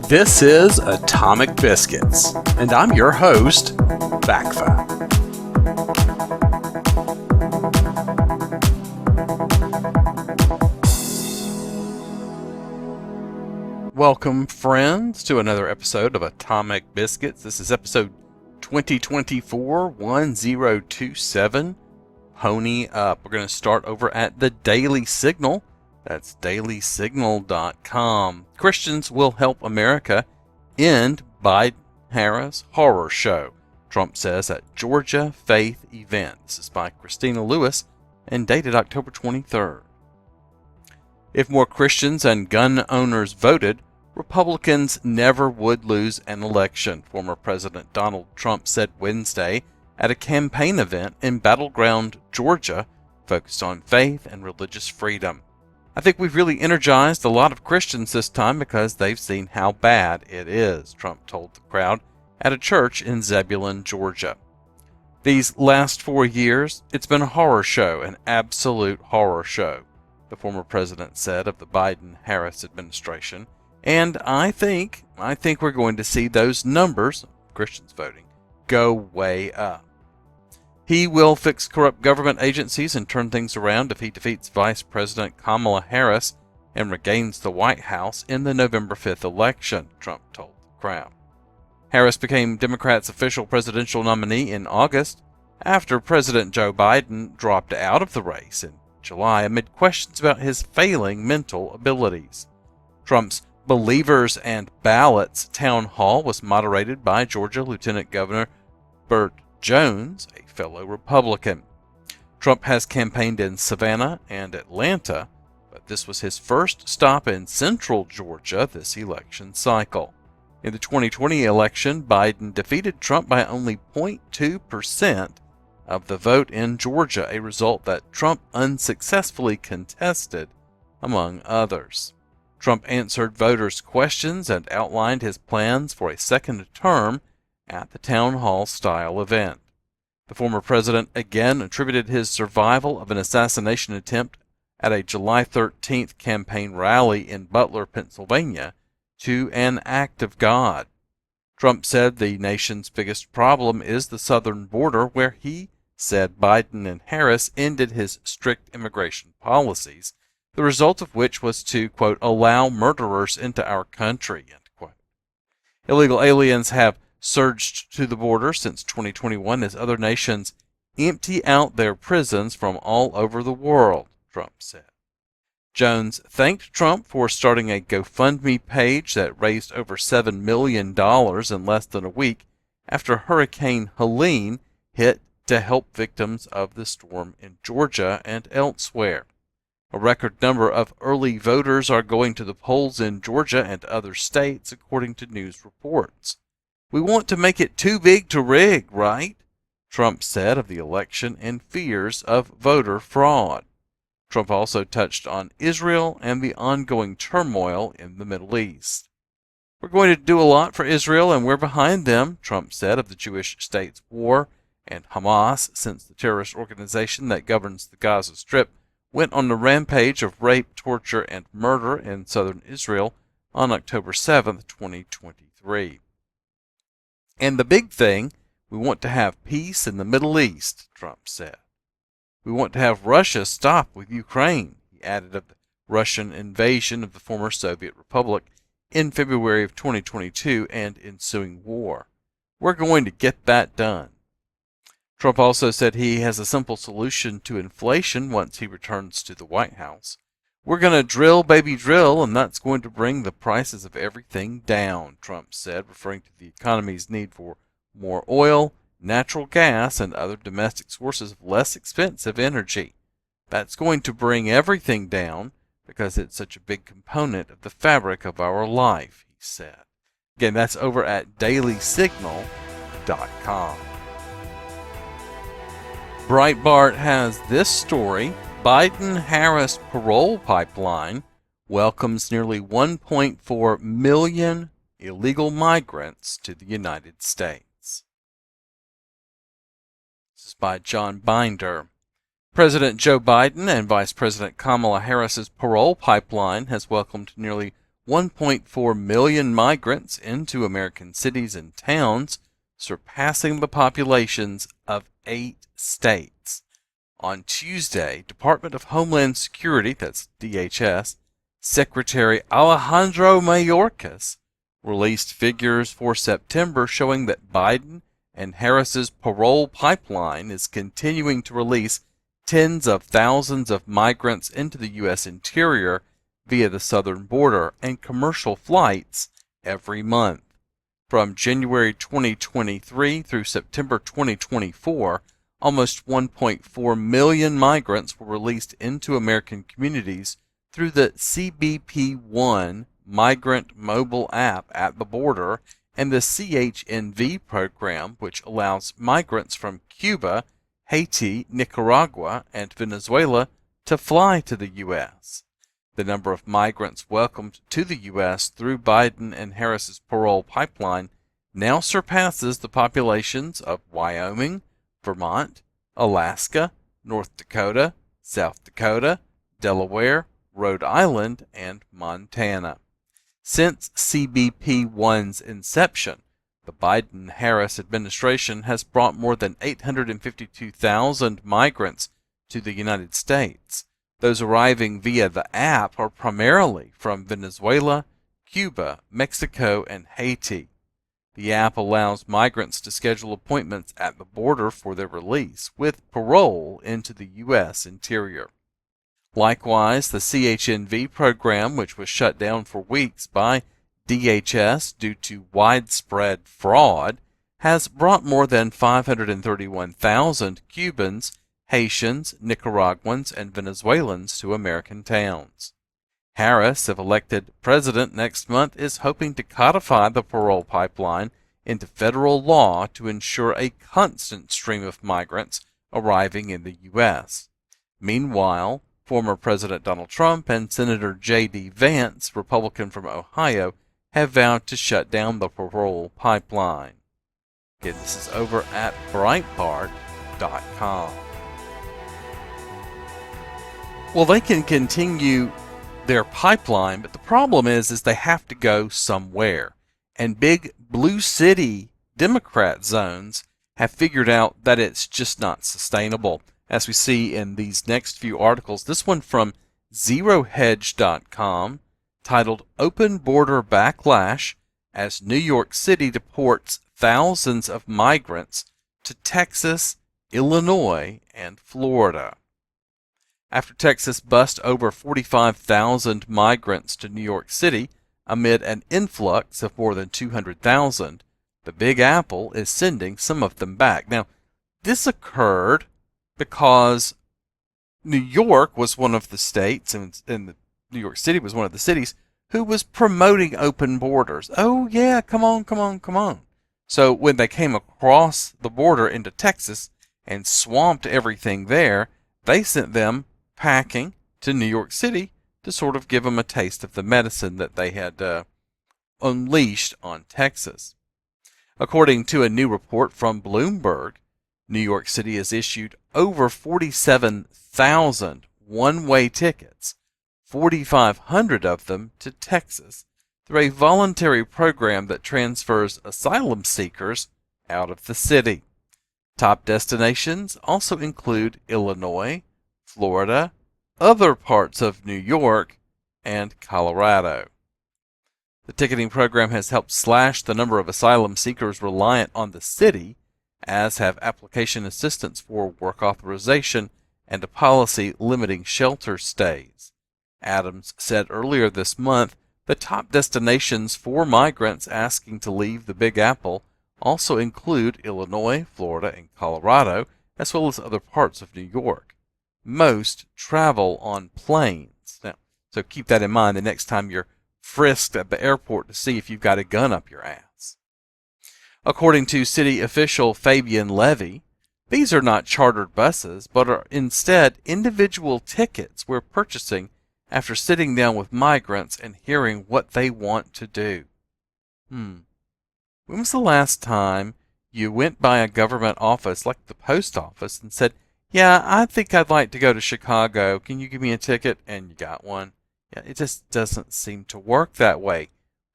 This is Atomic Biscuits, and I'm your host, BACFA. Welcome, friends, to another episode of Atomic Biscuits. This is episode 2024-1027. Pony up. We're going to start over at the Daily Signal. That's dailysignal.com. Christians will help America end Biden-Harris horror show, Trump says at Georgia Faith event. This is by Christina Lewis and dated October 23rd. If more Christians and gun owners voted, Republicans never would lose an election, former President Donald Trump said Wednesday at a campaign event in battleground Georgia focused on faith and religious freedom. I think we've really energized a lot of Christians this time because they've seen how bad it is, Trump told the crowd at a church in Zebulon, Georgia. These last 4 years, it's been a horror show, an absolute horror show, the former president said of the Biden-Harris administration. And I think we're going to see those numbers, Christians voting, go way up. He will fix corrupt government agencies and turn things around if he defeats Vice President Kamala Harris and regains the White House in the November 5th election, Trump told the crowd. Harris became Democrats' official presidential nominee in August after President Joe Biden dropped out of the race in July amid questions about his failing mental abilities. Trump's Believers and Ballots town hall was moderated by Georgia Lieutenant Governor Burt Jones, a fellow Republican. Trump has campaigned in Savannah and Atlanta, but this was his first stop in central Georgia this election cycle. In the 2020 election, Biden defeated Trump by only 0.2% of the vote in Georgia, a result that Trump unsuccessfully contested, among others. Trump answered voters' questions and outlined his plans for a second term at the town hall-style event. The former president again attributed his survival of an assassination attempt at a July 13th campaign rally in Butler, Pennsylvania, to an act of God. Trump said the nation's biggest problem is the southern border, where he said Biden and Harris ended his strict immigration policies, the result of which was to, quote, allow murderers into our country, end quote. Illegal aliens have surged to the border since 2021 as other nations empty out their prisons from all over the world, Trump said. Jones thanked Trump for starting a GoFundMe page that raised over $7 million in less than a week after Hurricane Helene hit to help victims of the storm in Georgia and elsewhere. A record number of early voters are going to the polls in Georgia and other states, according to news reports. We want to make it too big to rig, right? Trump said of the election and fears of voter fraud. Trump also touched on Israel and the ongoing turmoil in the Middle East. We're going to do a lot for Israel and we're behind them, Trump said of the Jewish state's war and Hamas, since the terrorist organization that governs the Gaza Strip went on a rampage of rape, torture, and murder in southern Israel on October 7, 2023. And the big thing, we want to have peace in the Middle East, Trump said. We want to have Russia stop with Ukraine, he added of the Russian invasion of the former Soviet Republic in February of 2022 and ensuing war. We're going to get that done. Trump also said he has a simple solution to inflation once he returns to the White House. We're going to drill, baby, drill, and that's going to bring the prices of everything down, Trump said, referring to the economy's need for more oil, natural gas, and other domestic sources of less expensive energy. That's going to bring everything down because it's such a big component of the fabric of our life, he said. Again, that's over at dailysignal.com. Breitbart has this story. Biden-Harris parole pipeline welcomes nearly 1.4 million illegal migrants to the United States. This is by John Binder. President Joe Biden and Vice President Kamala Harris's parole pipeline has welcomed nearly 1.4 million migrants into American cities and towns, surpassing the populations of 8 states. On Tuesday, Department of Homeland Security, that's DHS, Secretary Alejandro Mayorkas released figures for September showing that Biden and Harris's parole pipeline is continuing to release tens of thousands of migrants into the U.S. interior via the southern border and commercial flights every month. From January 2023 through September 2024, almost 1.4 million migrants were released into American communities through the CBP-1 migrant mobile app at the border and the CHNV program, which allows migrants from Cuba, Haiti, Nicaragua, and Venezuela to fly to the U.S. The number of migrants welcomed to the U.S. through Biden and Harris's parole pipeline now surpasses the populations of Wyoming, Vermont, Alaska, North Dakota, South Dakota, Delaware, Rhode Island, and Montana. Since CBP-1's inception, the Biden-Harris administration has brought more than 852,000 migrants to the United States. Those arriving via the app are primarily from Venezuela, Cuba, Mexico, and Haiti. The app allows migrants to schedule appointments at the border for their release, with parole into the U.S. interior. Likewise, the CHNV program, which was shut down for weeks by DHS due to widespread fraud, has brought more than 531,000 Cubans, Haitians, Nicaraguans, and Venezuelans to American towns. Harris, if elected president next month, is hoping to codify the parole pipeline into federal law to ensure a constant stream of migrants arriving in the U.S. Meanwhile, former President Donald Trump and Senator J.D. Vance, Republican from Ohio, have vowed to shut down the parole pipeline. Again, this is over at Breitbart.com. Well, they can continue their pipeline, but the problem is they have to go somewhere. And big blue city Democrat zones have figured out that it's just not sustainable, as we see in these next few articles. This one from ZeroHedge.com, titled Open Border Backlash as New York City Deports Thousands of Migrants to Texas, Illinois, and Florida. After Texas bussed over 45,000 migrants to New York City amid an influx of more than 200,000, the Big Apple is sending some of them back. Now, this occurred because New York was one of the states, and New York City was one of the cities, who was promoting open borders. Oh yeah, come on. So when they came across the border into Texas and swamped everything there, they sent them packing to New York City to sort of give them a taste of the medicine that they had unleashed on Texas. According to a new report from Bloomberg, New York City has issued over 47,000 one-way tickets, 4,500 of them to Texas, through a voluntary program that transfers asylum seekers out of the city. Top destinations also include Illinois, Florida, other parts of New York, and Colorado. The ticketing program has helped slash the number of asylum seekers reliant on the city, as have application assistance for work authorization and a policy limiting shelter stays. Adams said earlier this month the top destinations for migrants asking to leave the Big Apple also include Illinois, Florida, and Colorado, as well as other parts of New York. Most travel on planes. Now, so keep that in mind the next time you're frisked at the airport to see if you've got a gun up your ass. According to city official Fabian Levy, these are not chartered buses, but are instead individual tickets we're purchasing after sitting down with migrants and hearing what they want to do. When was the last time you went by a government office like the post office and said, "Yeah, I think I'd like to go to Chicago. Can you give me a ticket?" And you got one. Yeah, it just doesn't seem to work that way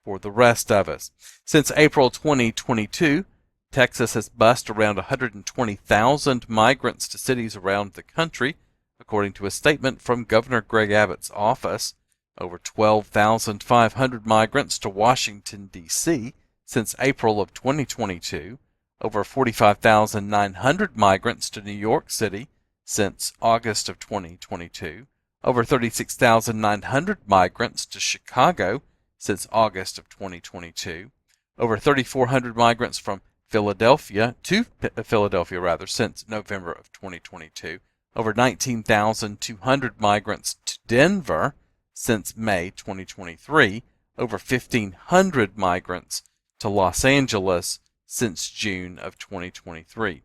for the rest of us. Since April 2022, Texas has bused around 120,000 migrants to cities around the country, according to a statement from Governor Greg Abbott's office. Over 12,500 migrants to Washington, D.C. since April of 2022. Over 45,900 migrants to New York City since August of 2022. Over 36,900 migrants to Chicago since August of 2022. Over 3,400 migrants from Philadelphia since November of 2022. Over 19,200 migrants to Denver since May 2023. Over 1,500 migrants to Los Angeles since June of 2023.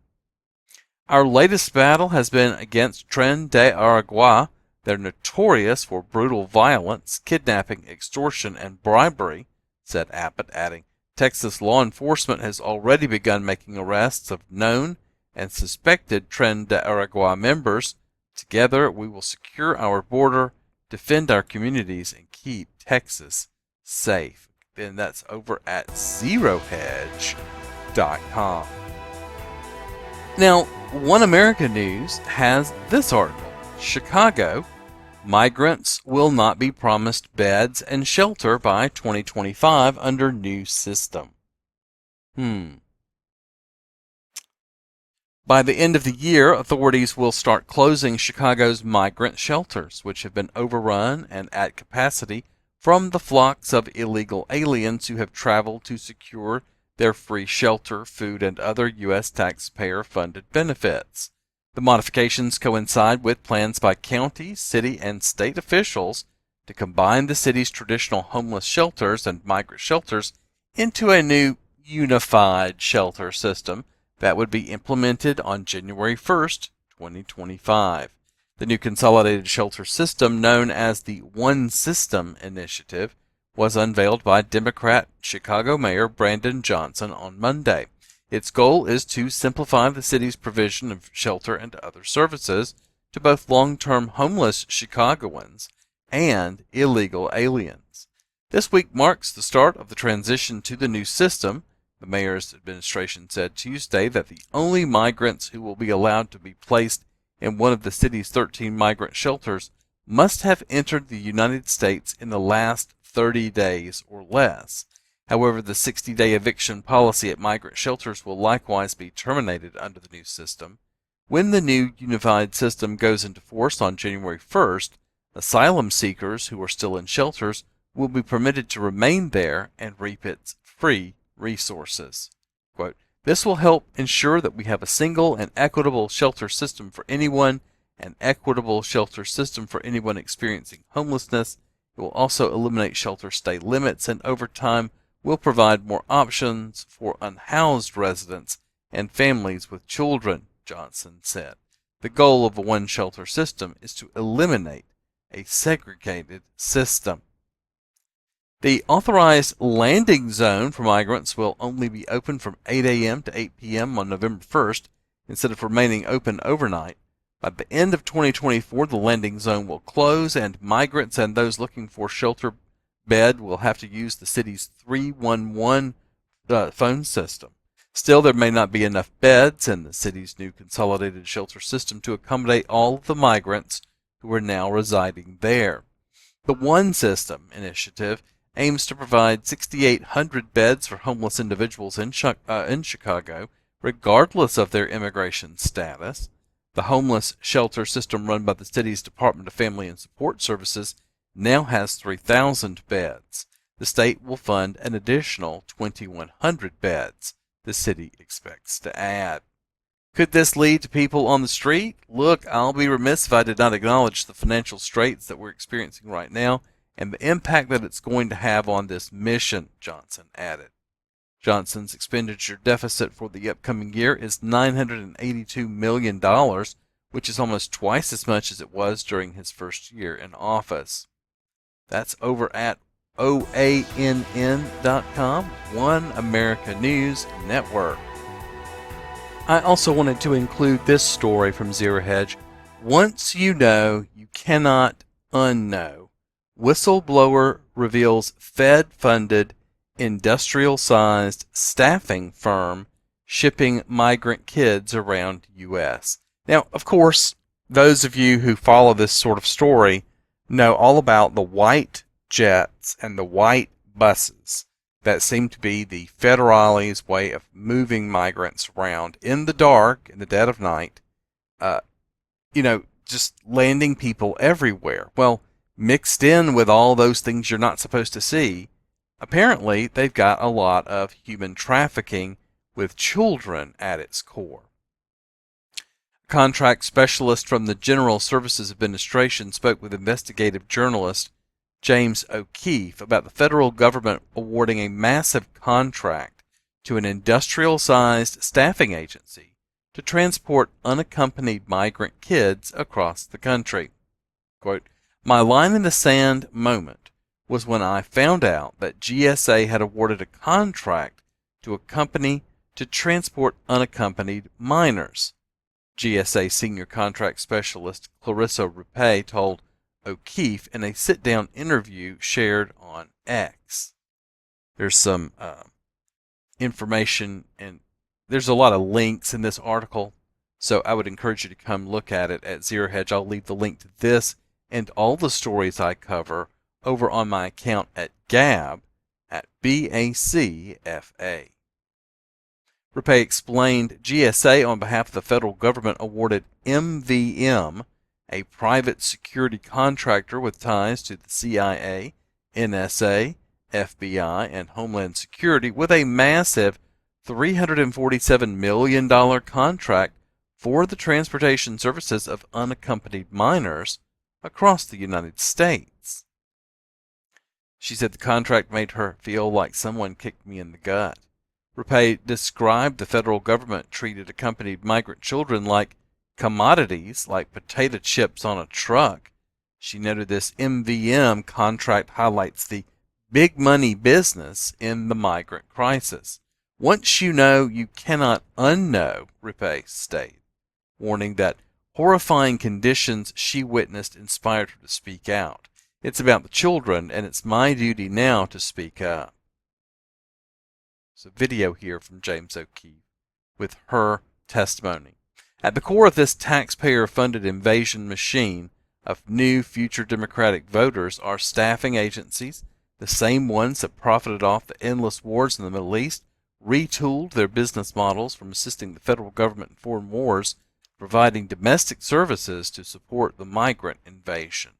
Our latest battle has been against Tren de Aragua. They're notorious for brutal violence, kidnapping, extortion, and bribery, said Abbott, adding, Texas law enforcement has already begun making arrests of known and suspected Tren de Aragua members. Together, we will secure our border, defend our communities, and keep Texas safe. And that's over at ZeroHedge.com. Now, One America News has this article. Chicago, migrants will not be promised beds and shelter by 2025 under new system. By the end of the year, authorities will start closing Chicago's migrant shelters, which have been overrun and at capacity from the flocks of illegal aliens who have traveled to secure their free shelter, food, and other U.S. taxpayer-funded benefits. The modifications coincide with plans by county, city, and state officials to combine the city's traditional homeless shelters and migrant shelters into a new unified shelter system that would be implemented on January 1st, 2025. The new consolidated shelter system, known as the One System Initiative, was unveiled by Democrat Chicago Mayor Brandon Johnson on Monday. Its goal is to simplify the city's provision of shelter and other services to both long-term homeless Chicagoans and illegal aliens. This week marks the start of the transition to the new system. The mayor's administration said Tuesday that the only migrants who will be allowed to be placed in one of the city's 13 migrant shelters must have entered the United States in the last 30 days or less. However, the 60-day eviction policy at migrant shelters will likewise be terminated under the new system. When the new unified system goes into force on January 1st, asylum seekers who are still in shelters will be permitted to remain there and reap its free resources. Quote, this will help ensure that we have a single and equitable shelter system for anyone, an equitable shelter system for anyone experiencing homelessness. It will also eliminate shelter stay limits and over time will provide more options for unhoused residents and families with children, Johnson said. The goal of a one-shelter system is to eliminate a segregated system. The authorized landing zone for migrants will only be open from 8 a.m. to 8 p.m. on November 1st instead of remaining open overnight. By the end of 2024, the landing zone will close, and migrants and those looking for shelter bed will have to use the city's 311 phone system. Still, there may not be enough beds in the city's new consolidated shelter system to accommodate all of the migrants who are now residing there. The One System initiative aims to provide 6,800 beds for homeless individuals in Chicago, regardless of their immigration status. The homeless shelter system run by the city's Department of Family and Support Services now has 3,000 beds. The state will fund an additional 2,100 beds the city expects to add. Could this lead to people on the street? Look, I'll be remiss if I did not acknowledge the financial straits that we're experiencing right now and the impact that it's going to have on this mission, Johnson added. Johnson's expenditure deficit for the upcoming year is $982 million, which is almost twice as much as it was during his first year in office. That's over at OANN.com, One America News Network. I also wanted to include this story from Zero Hedge. Once you know, you cannot unknow. Whistleblower reveals Fed-funded, industrial-sized staffing firm shipping migrant kids around U.S. Now, of course, those of you who follow this sort of story know all about the white jets and the white buses that seem to be the federales' way of moving migrants around in the dark, in the dead of night, just landing people everywhere. Well, mixed in with all those things you're not supposed to see, apparently they've got a lot of human trafficking with children at its core. A contract specialist from the General Services Administration spoke with investigative journalist James O'Keefe about the federal government awarding a massive contract to an industrial-sized staffing agency to transport unaccompanied migrant kids across the country. Quote, "My line in the sand moment was when I found out that GSA had awarded a contract to a company to transport unaccompanied minors," GSA senior contract specialist Clarissa Ruppe told O'Keefe in a sit-down interview shared on X. There's some information, and there's a lot of links in this article, so I would encourage you to come look at it at Zero Hedge. I'll leave the link to this and all the stories I cover over on my account at Gab at BACFA. Ruppe explained GSA, on behalf of the federal government, awarded MVM, a private security contractor with ties to the CIA, NSA, FBI, and Homeland Security, with a massive $347 million contract for the transportation services of unaccompanied minors across the United States. She said the contract made her feel like someone kicked me in the gut. Ruppe described the federal government treated accompanied migrant children like commodities, like potato chips on a truck. She noted this MVM contract highlights the big money business in the migrant crisis. "Once you know, you cannot unknow," Ruppe stated, warning that horrifying conditions she witnessed inspired her to speak out. "It's about the children, and it's my duty now to speak up." There's a video here from James O'Keefe with her testimony. At the core of this taxpayer-funded invasion machine of new future Democratic voters are staffing agencies, the same ones that profited off the endless wars in the Middle East, retooled their business models from assisting the federal government in foreign wars, providing domestic services to support the migrant invasion.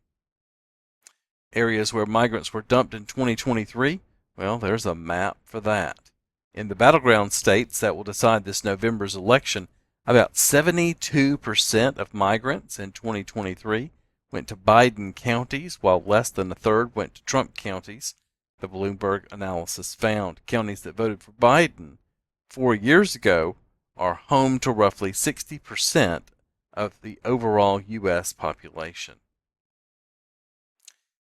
Areas where migrants were dumped in 2023? Well, there's a map for that. In the battleground states that will decide this November's election, about 72% of migrants in 2023 went to Biden counties, while less than a third went to Trump counties. The Bloomberg analysis found counties that voted for Biden 4 years ago are home to roughly 60% of the overall U.S. population.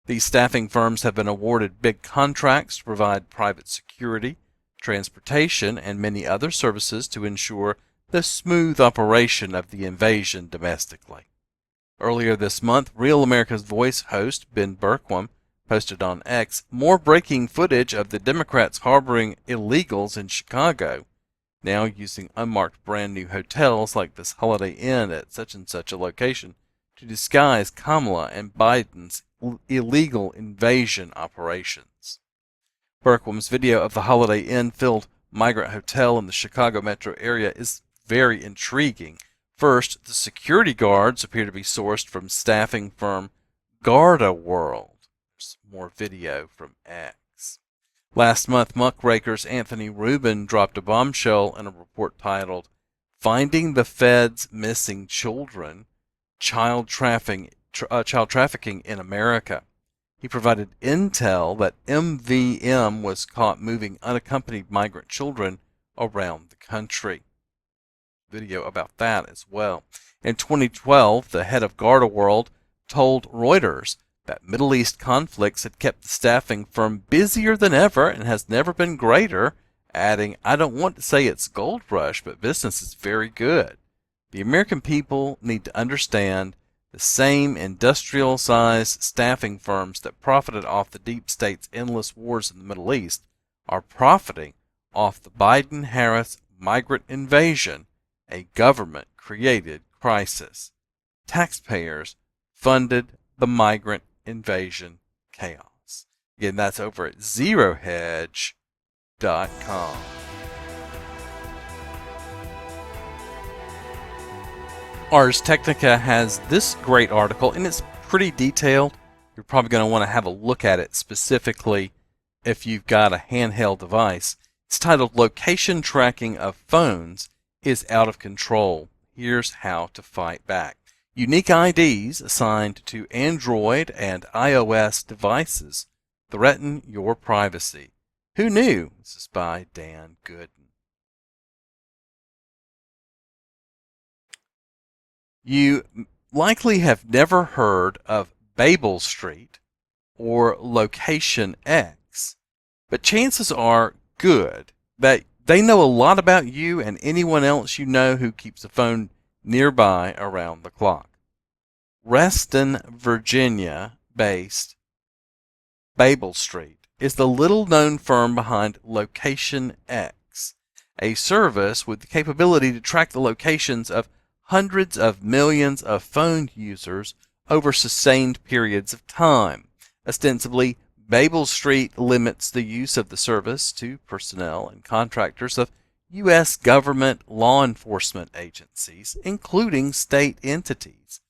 These staffing firms have been awarded big contracts to provide private security, transportation, and many other services to ensure the smooth operation of the invasion domestically. Earlier this month, Real America's Voice host Ben Bergquam posted on X more breaking footage of the Democrats harboring illegals in Chicago, now using unmarked brand new hotels like this Holiday Inn at such and such a location to disguise Kamala and Biden's illegal invasion operations. Bergquam's video of the Holiday Inn-filled migrant hotel in the Chicago metro area is very intriguing. First, the security guards appear to be sourced from staffing firm Garda World. There's more video from X. Last month, muckraker's Anthony Rubin dropped a bombshell in a report titled, "Finding the Fed's Missing Children, Child Trafficking in America." He provided intel that MVM was caught moving unaccompanied migrant children around the country. Video about that as well. In 2012, the head of Garda World told Reuters that Middle East conflicts had kept the staffing firm busier than ever and has never been greater, adding, "I don't want to say it's gold rush, but business is very good. The American people need to understand The same industrial-sized staffing firms that profited off the deep state's endless wars in the Middle East are profiting off the Biden-Harris migrant invasion, a government-created crisis. Taxpayers funded the migrant invasion chaos. Again, that's over at zerohedge.com. Ars Technica has this great article, and it's pretty detailed. You're probably going to want to have a look at it specifically if you've got a handheld device. It's titled Location Tracking of Phones is Out of Control. Here's how to fight back. Unique IDs assigned to Android and iOS devices threaten your privacy. Who knew? This is by Dan Gooden. You likely have never heard of Babel Street or Location X, but chances are good that they know a lot about you and anyone else you know who keeps a phone nearby around the clock. Reston, Virginia-based Babel Street is the little-known firm behind Location X, a service with the capability to track the locations of hundreds of millions of phone users over sustained periods of time. Ostensibly, Babel Street limits the use of the service to personnel and contractors of U.S. government law enforcement agencies, including state entities.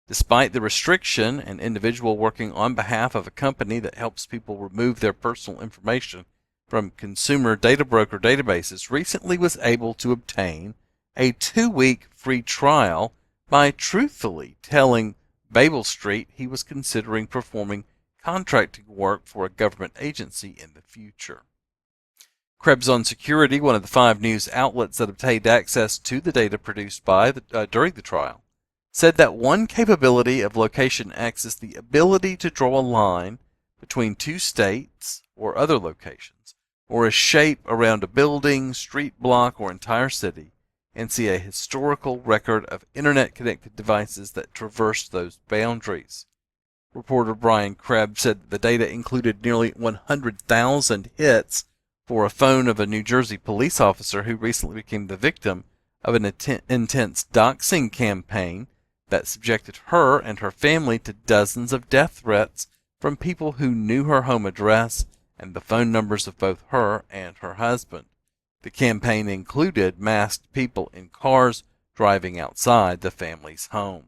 Despite the restriction, an individual working on behalf of a company that helps people remove their personal information from consumer data broker databases recently was able to obtain a 2-week free trial by truthfully telling Babel Street he was considering performing contracting work for a government agency in the future. Krebs on Security, one of the 5 news outlets that obtained access to the data produced during the trial, said that one capability of Location X is the ability to draw a line between 2 states or other locations, or a shape around a building, street block, or entire city, and see a historical record of internet-connected devices that traversed those boundaries. Reporter Brian Krebs said that the data included nearly 100,000 hits for a phone of a New Jersey police officer who recently became the victim of an intense doxing campaign that subjected her and her family to dozens of death threats from people who knew her home address and the phone numbers of both her and her husband. The campaign included masked people in cars driving outside the family's home.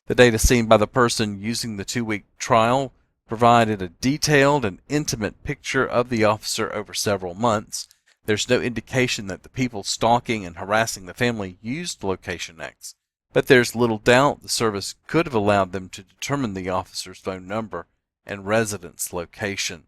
The data seen by the person using the 2-week trial provided a detailed and intimate picture of the officer over several months. There's no indication that the people stalking and harassing the family used Location X, but there's little doubt the service could have allowed them to determine the officer's phone number and residence location.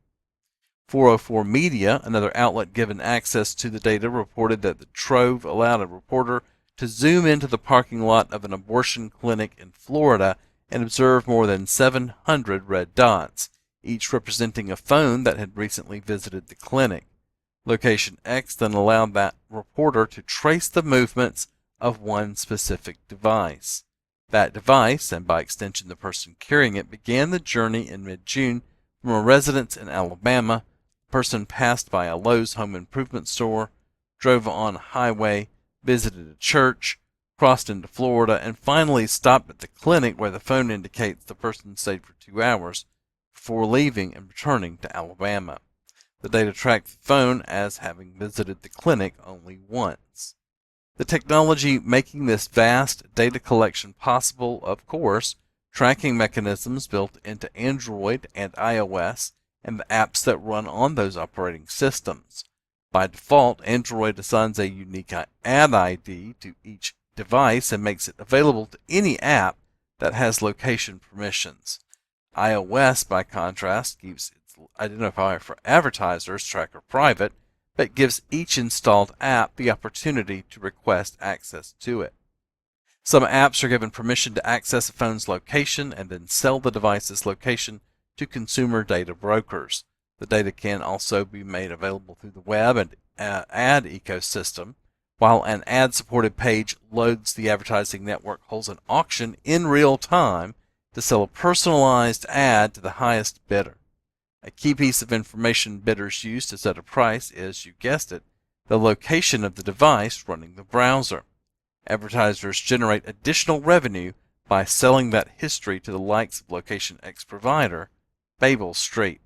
404 Media, another outlet given access to the data, reported that the trove allowed a reporter to zoom into the parking lot of an abortion clinic in Florida and observe more than 700 red dots, each representing a phone that had recently visited the clinic. Location X then allowed that reporter to trace the movements of one specific device. That device, and by extension the person carrying it, began the journey in mid-June from a residence in Alabama. The person passed by a Lowe's home improvement store, drove on a highway, visited a church, crossed into Florida, and finally stopped at the clinic where the phone indicates the person stayed for 2 hours before leaving and returning to Alabama. The data tracked the phone as having visited the clinic only once. The technology making this vast data collection possible, of course, tracking mechanisms built into Android and iOS and the apps that run on those operating systems. By default, Android assigns a unique ad ID to each device and makes it available to any app that has location permissions. iOS, by contrast, keeps its identifier for advertisers tracker private, but gives each installed app the opportunity to request access to it. Some apps are given permission to access a phone's location and then sell the device's location to consumer data brokers. The data can also be made available through the web and ad ecosystem. while an ad-supported page loads. The advertising network holds an auction in real time to sell a personalized ad to the highest bidder. A key piece of information bidders use to set a price is, you guessed it, the location of the device running the browser. Advertisers generate additional revenue by selling that history to the likes of Location X provider, Babel Street.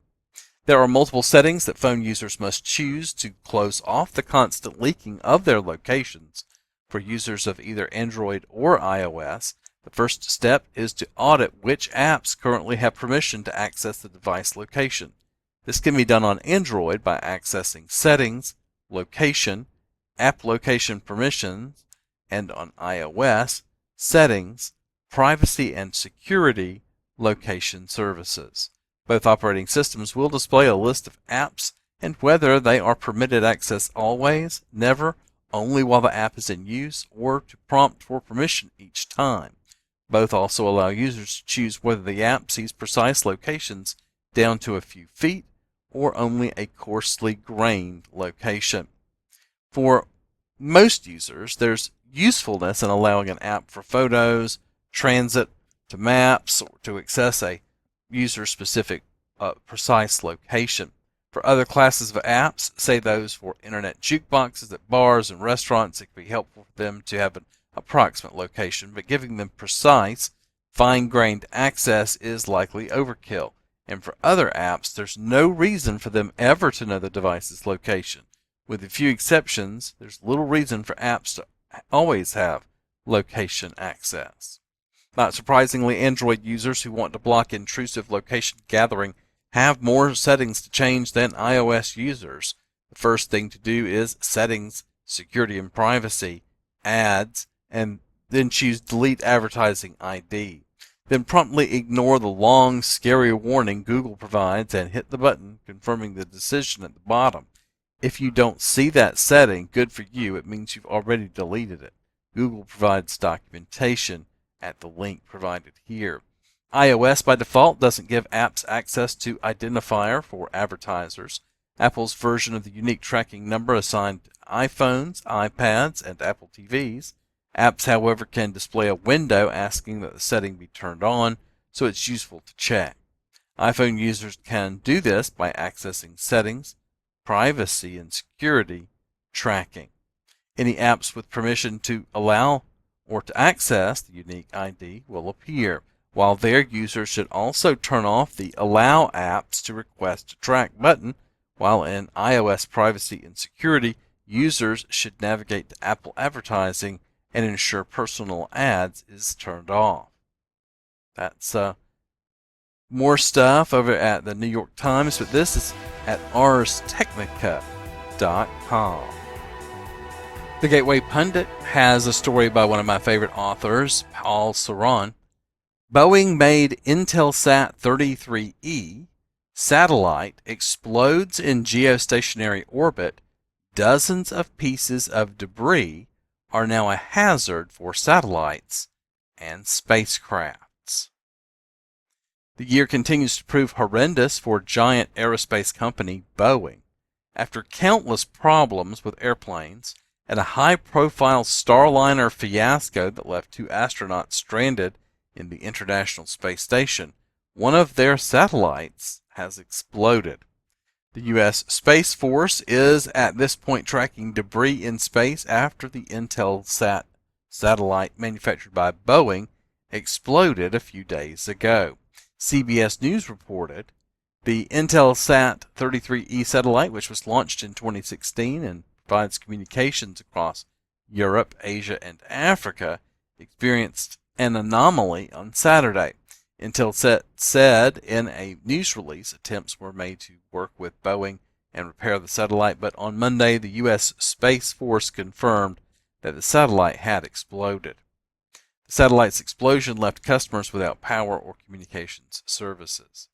There are multiple settings that phone users must choose to close off the constant leaking of their locations. For users of either Android or iOS, the first step is to audit which apps currently have permission to access the device location. This can be done on Android by accessing Settings, Location, App Location Permissions, and on iOS, Settings, Privacy and Security, Location Services. Both operating systems will display a list of apps and whether they are permitted access always, never, only while the app is in use, or to prompt for permission each time. Both also allow users to choose whether the app sees precise locations down to a few feet or only a coarsely grained location. For most users, there's usefulness in allowing an app for photos, transit, to maps, or to access a user-specific precise location. For other classes of apps, say those for internet jukeboxes at bars and restaurants, it can be helpful for them to have an approximate location, but giving them precise, fine-grained access is likely overkill. And for other apps, there's no reason for them ever to know the device's location. With a few exceptions, there's little reason for apps to always have location access. Not surprisingly, Android users who want to block intrusive location gathering have more settings to change than iOS users. The first thing to do is Settings, Security and Privacy, Ads, and then choose Delete Advertising ID. Then promptly ignore the long, scary warning Google provides and hit the button confirming the decision at the bottom. If you don't see that setting, good for you, it means you've already deleted it. Google provides documentation at the link provided here. iOS by default doesn't give apps access to identifier for advertisers. Apple's version of the unique tracking number assigned to iPhones, iPads, and Apple TVs. Apps, however, can display a window asking that the setting be turned on, so it's useful to check. iPhone users can do this by accessing Settings, Privacy and Security, Tracking. Any apps with permission to allow or to access the unique ID will appear, while their users should also turn off the Allow Apps to Request to Track button, while in iOS Privacy and Security, users should navigate to Apple Advertising and ensure personal ads is turned off. That's more stuff over at the New York Times, but this is at arstechnica.com. The Gateway Pundit has a story by one of my favorite authors, Paul Ceron. Boeing made Intelsat 33E satellite explodes in geostationary orbit. Dozens of pieces of debris are now a hazard for satellites and spacecrafts. The year continues to prove horrendous for giant aerospace company Boeing. After countless problems with airplanes and a high-profile Starliner fiasco that left 2 astronauts stranded in the International Space Station, one of their satellites has exploded. The U.S. Space Force is at this point tracking debris in space after the Intelsat satellite manufactured by Boeing exploded a few days ago. CBS News reported the Intelsat 33E satellite, which was launched in 2016 and provides communications across Europe, Asia, and Africa, experienced an anomaly on Saturday. Intelsat said in a news release attempts were made to work with Boeing and repair the satellite, but on Monday the U.S. Space Force confirmed that the satellite had exploded. The satellite's explosion left customers without power or communications services.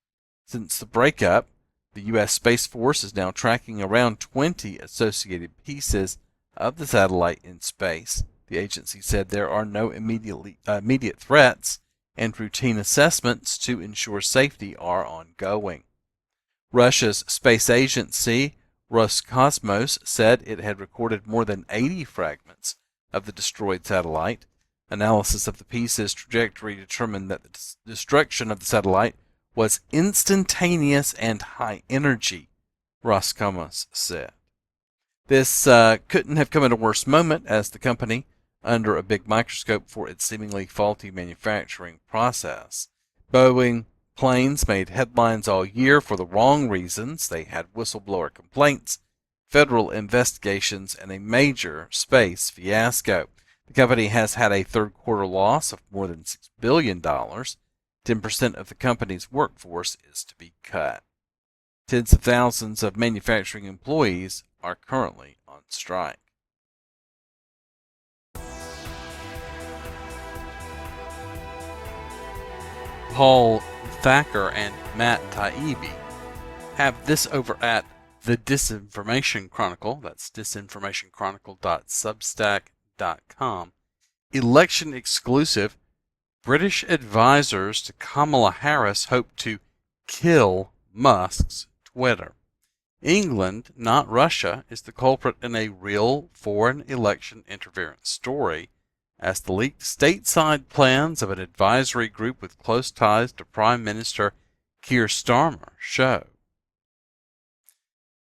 Since the breakup, the U.S. Space Force is now tracking around 20 associated pieces of the satellite in space. The agency said there are no immediate threats, and routine assessments to ensure safety are ongoing. Russia's space agency, Roscosmos said it had recorded more than 80 fragments of the destroyed satellite. Analysis of the piece's trajectory determined that the destruction of the satellite was instantaneous and high energy, Roscosmos said. This couldn't have come at a worse moment, as the company, under a big microscope for its seemingly faulty manufacturing process. Boeing planes made headlines all year for the wrong reasons. They had whistleblower complaints, federal investigations, and a major space fiasco. The company has had a third quarter loss of more than $6 billion. 10% of the company's workforce is to be cut. Tens of thousands of manufacturing employees are currently on strike. Paul Thacker and Matt Taibbi have this over at the Disinformation Chronicle. That's disinformationchronicle.substack.com. Election exclusive. British advisors to Kamala Harris hope to kill Musk's Twitter. England, not Russia, is the culprit in a real foreign election interference story, as the leaked stateside plans of an advisory group with close ties to Prime Minister Keir Starmer show.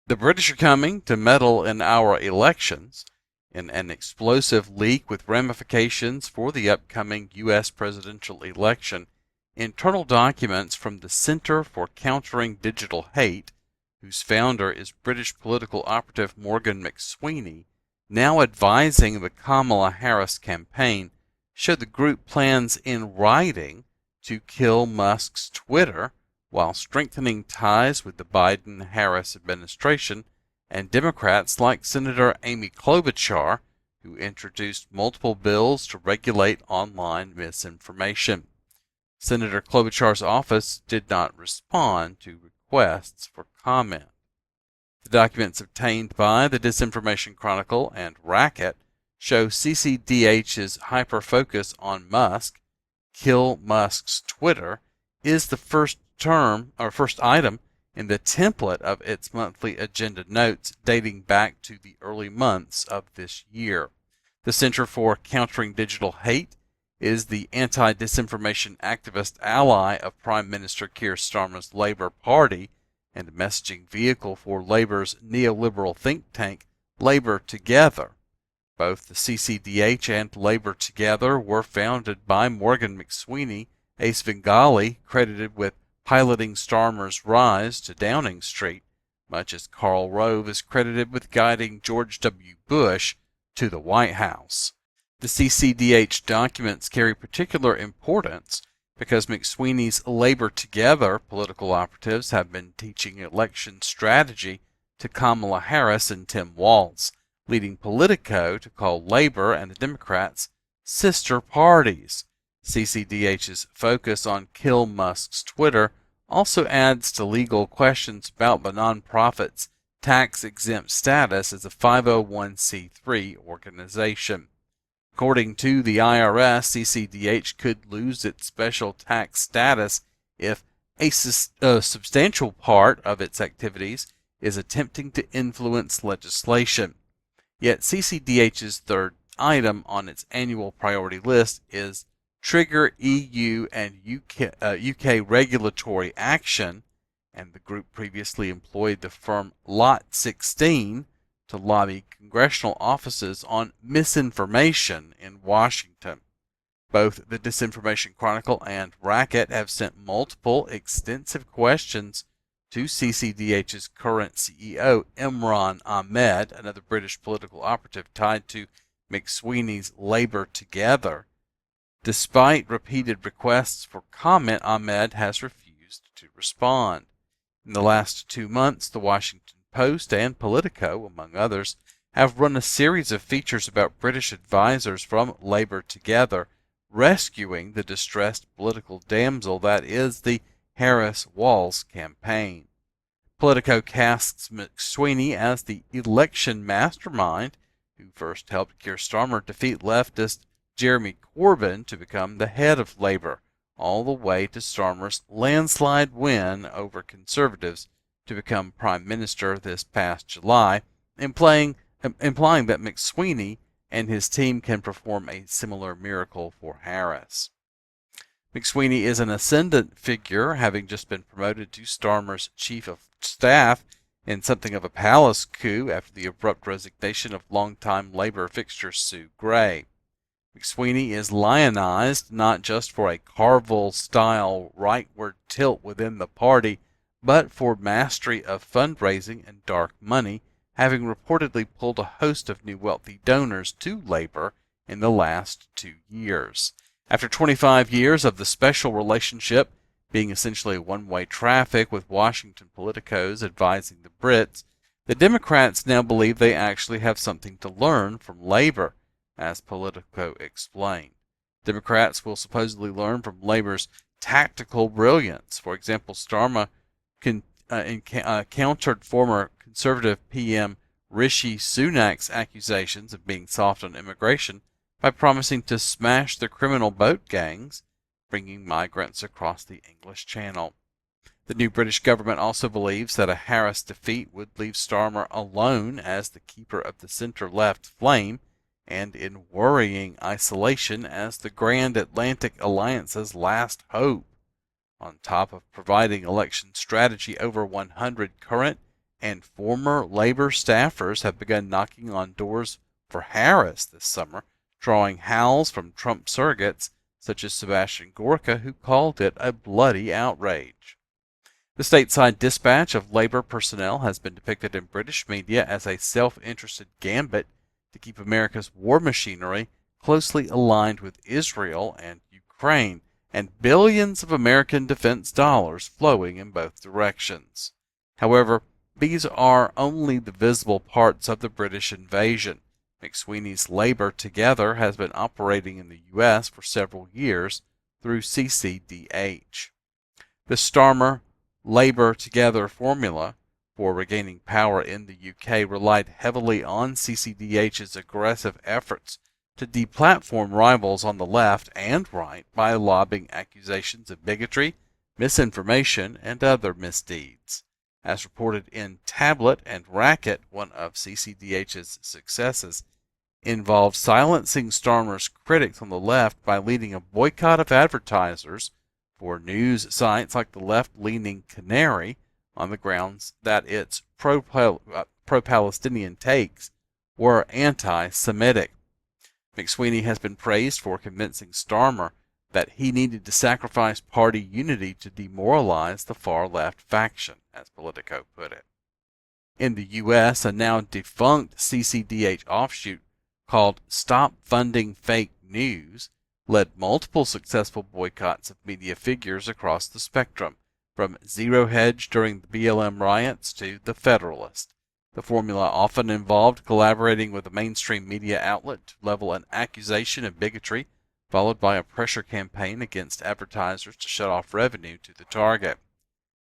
The British are coming to meddle in our elections in an explosive leak with ramifications for the upcoming U.S. presidential election. Internal documents from the Center for Countering Digital Hate, whose founder is British political operative Morgan McSweeney, now advising the Kamala Harris campaign, show the group plans in writing to kill Musk's Twitter while strengthening ties with the Biden-Harris administration and Democrats like Senator Amy Klobuchar, who introduced multiple bills to regulate online misinformation. Senator Klobuchar's office did not respond to requests for comment. The documents obtained by the Disinformation Chronicle and Racket show CCDH's hyper-focus on Musk, kill Musk's Twitter, is the first item in the template of its monthly agenda notes dating back to the early months of this year. The Center for Countering Digital Hate is the anti-disinformation activist ally of Prime Minister Keir Starmer's Labour Party and a messaging vehicle for Labour's neoliberal think tank, Labour Together. Both the CCDH and Labour Together were founded by Morgan McSweeney, a Svengali credited with piloting Starmer's rise to Downing Street, much as Karl Rove is credited with guiding George W. Bush to the White House. The CCDH documents carry particular importance because McSweeney's Labour Together political operatives have been teaching election strategy to Kamala Harris and Tim Walz, leading Politico to call Labour and the Democrats sister parties. CCDH's focus on kill Musk's Twitter also adds to legal questions about the nonprofit's tax-exempt status as a 501c3 organization. According to the IRS, CCDH could lose its special tax status if a substantial part of its activities is attempting to influence legislation. Yet CCDH's third item on its annual priority list is trigger EU and UK regulatory action, and the group previously employed the firm Lot 16 to lobby congressional offices on misinformation in Washington. Both the Disinformation Chronicle and Racket have sent multiple extensive questions to CCDH's current CEO, Imran Ahmed, another British political operative tied to McSweeney's Labour Together. Despite repeated requests for comment, Ahmed has refused to respond. In the last 2 months, the Washington Post and Politico, among others, have run a series of features about British advisors from Labour Together rescuing the distressed political damsel that is the Harris-Walz campaign. Politico casts McSweeney as the election mastermind who first helped Keir Starmer defeat leftist Jeremy Corbyn to become the head of Labour, all the way to Starmer's landslide win over Conservatives to become prime minister this past July, implying that McSweeney and his team can perform a similar miracle for Harris. McSweeney is an ascendant figure, having just been promoted to Starmer's chief of staff in something of a palace coup after the abrupt resignation of longtime labor fixture Sue Gray. McSweeney is lionized not just for a Carville-style rightward tilt within the party, but for mastery of fundraising and dark money, having reportedly pulled a host of new wealthy donors to Labor in the last 2 years. After 25 years of the special relationship being essentially one-way traffic with Washington politicos advising the Brits, the Democrats now believe they actually have something to learn from Labor, as Politico explained. Democrats will supposedly learn from Labor's tactical brilliance. For example, Starmer countered former conservative PM Rishi Sunak's accusations of being soft on immigration by promising to smash the criminal boat gangs bringing migrants across the English Channel. The new British government also believes that a Harris defeat would leave Starmer alone as the keeper of the center-left flame and in worrying isolation as the Grand Atlantic Alliance's last hope. On top of providing election strategy, over 100 current and former Labor staffers have begun knocking on doors for Harris this summer, drawing howls from Trump surrogates such as Sebastian Gorka, who called it a bloody outrage. The stateside dispatch of Labor personnel has been depicted in British media as a self-interested gambit to keep America's war machinery closely aligned with Israel and Ukraine, and billions of American defense dollars flowing in both directions. However, these are only the visible parts of the British invasion. McSweeney's Labor Together has been operating in the U.S. for several years through CCDH. The Starmer Labor Together formula for regaining power in the UK relied heavily on CCDH's aggressive efforts to deplatform rivals on the left and right by lobbing accusations of bigotry, misinformation, and other misdeeds. As reported in Tablet and Racket, one of CCDH's successes involved silencing Starmer's critics on the left by leading a boycott of advertisers for news sites like the left-leaning Canary on the grounds that its pro-Palestinian takes were anti-Semitic. McSweeney has been praised for convincing Starmer that he needed to sacrifice party unity to demoralize the far-left faction, as Politico put it. In the U.S., a now defunct CCDH offshoot called Stop Funding Fake News led multiple successful boycotts of media figures across the spectrum, from Zero Hedge during the BLM riots to The Federalist. The formula often involved collaborating with a mainstream media outlet to level an accusation of bigotry, followed by a pressure campaign against advertisers to shut off revenue to the target.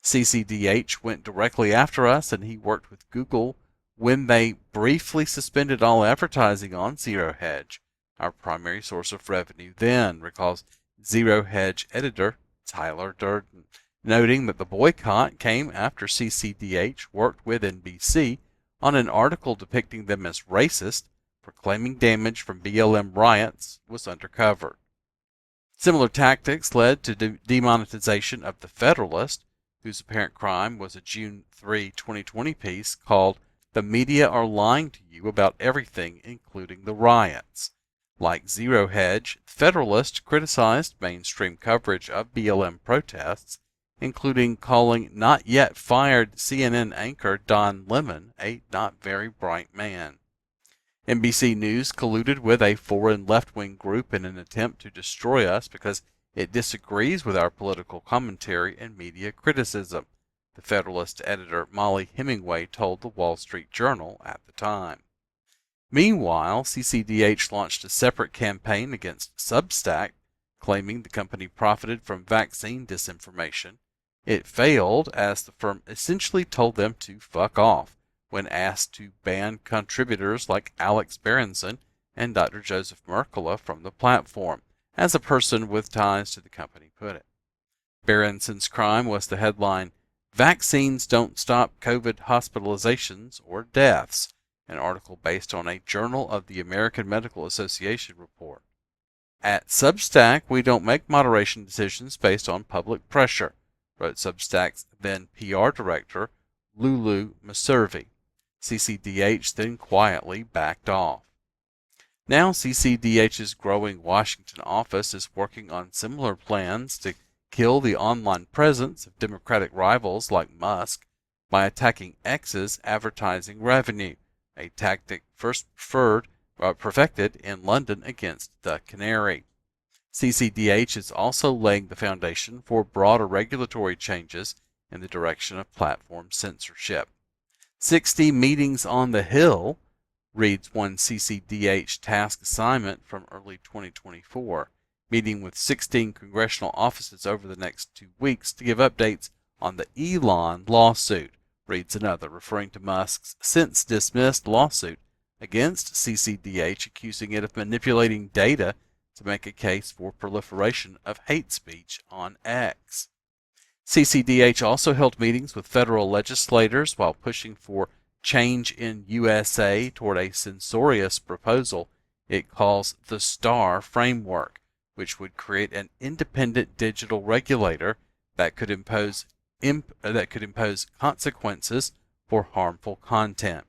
CCDH went directly after us, and he worked with Google when they briefly suspended all advertising on Zero Hedge, our primary source of revenue then, recalls Zero Hedge editor Tyler Durden, noting that the boycott came after CCDH worked with NBC on an article depicting them as racist, proclaiming damage from BLM riots was uncovered. Similar tactics led to demonetization of The Federalist, whose apparent crime was a June 3, 2020 piece called "The Media Are Lying to You About Everything, Including the Riots." Like Zero Hedge, The Federalist criticized mainstream coverage of BLM protests, including calling not yet fired CNN anchor Don Lemon a not very bright man. NBC News colluded with a foreign left-wing group in an attempt to destroy us because it disagrees with our political commentary and media criticism, The Federalist editor Molly Hemingway told the Wall Street Journal at the time. Meanwhile, CCDH launched a separate campaign against Substack, claiming the company profited from vaccine disinformation. It failed, as the firm essentially told them to fuck off when asked to ban contributors like Alex Berenson and Dr. Joseph Mercola from the platform, as a person with ties to the company put it. Berenson's crime was the headline, Vaccines Don't Stop COVID Hospitalizations or Deaths, an article based on a Journal of the American Medical Association report. At Substack, we don't make moderation decisions based on public pressure, wrote Substack's then PR director, Lulu Maservi. CCDH then quietly backed off. Now CCDH's growing Washington office is working on similar plans to kill the online presence of Democratic rivals like Musk by attacking X's advertising revenue, a tactic first perfected in London against the Canary. CCDH is also laying the foundation for broader regulatory changes in the direction of platform censorship. 60 meetings on the Hill, reads one CCDH task assignment from early 2024, meeting with 16 congressional offices over the next 2 weeks to give updates on the Elon lawsuit, reads another, referring to Musk's since-dismissed lawsuit against CCDH, accusing it of manipulating data to make a case for proliferation of hate speech on X. CCDH also held meetings with federal legislators while pushing for change in USA toward a censorious proposal it calls the STAR framework, which would create an independent digital regulator that could impose consequences for harmful content.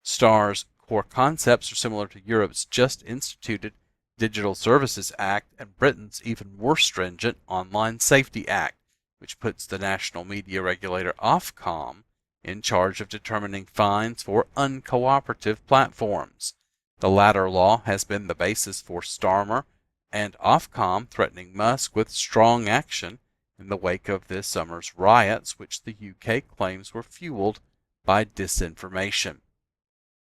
STAR's core concepts are similar to Europe's just instituted Digital Services Act and Britain's even more stringent Online Safety Act, which puts the national media regulator Ofcom in charge of determining fines for uncooperative platforms. The latter law has been the basis for Starmer and Ofcom threatening Musk with strong action in the wake of this summer's riots, which the UK claims were fueled by disinformation.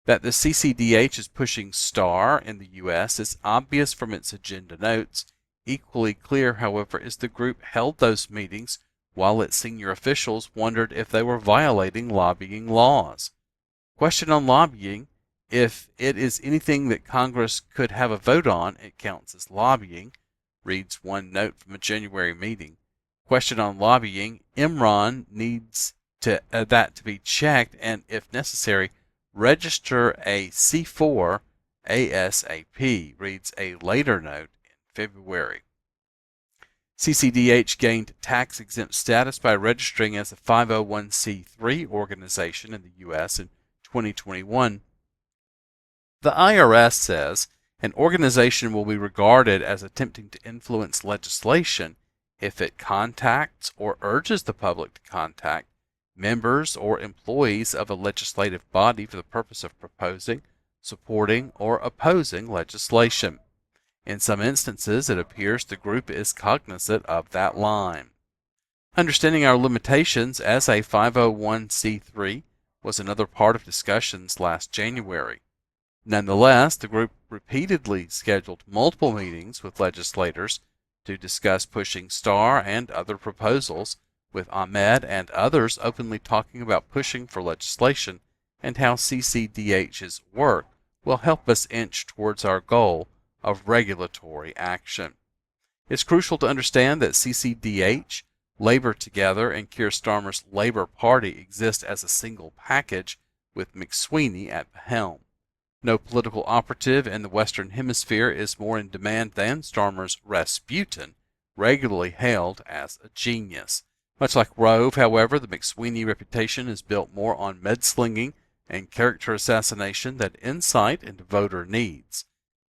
That the CCDH is pushing STAR in the US is obvious from its agenda notes. Equally clear, however, is the group held those meetings while its senior officials wondered if they were violating lobbying laws. Question on lobbying: if it is anything that Congress could have a vote on, it counts as lobbying, reads one note from a January meeting. Question on lobbying: Imran needs that to be checked and, if necessary, register a C4 ASAP, reads a later note in February. CCDH gained tax-exempt status by registering as a 501c3 organization in the U.S. in 2021. The IRS says an organization will be regarded as attempting to influence legislation if it contacts or urges the public to contact members or employees of a legislative body for the purpose of proposing, supporting, or opposing legislation. In some instances, it appears the group is cognizant of that line. Understanding our limitations as a 501c3 was another part of discussions last January. Nonetheless, the group repeatedly scheduled multiple meetings with legislators to discuss pushing STAR and other proposals, with Ahmed and others openly talking about pushing for legislation and how CCDH's work will help us inch towards our goal of regulatory action. It's crucial to understand that CCDH, Labor Together, and Keir Starmer's Labour Party exist as a single package, with McSweeney at the helm. No political operative in the Western Hemisphere is more in demand than Starmer's Rasputin, regularly hailed as a genius. Much like Rove, however, the McSweeney reputation is built more on mudslinging and character assassination than insight into voter needs.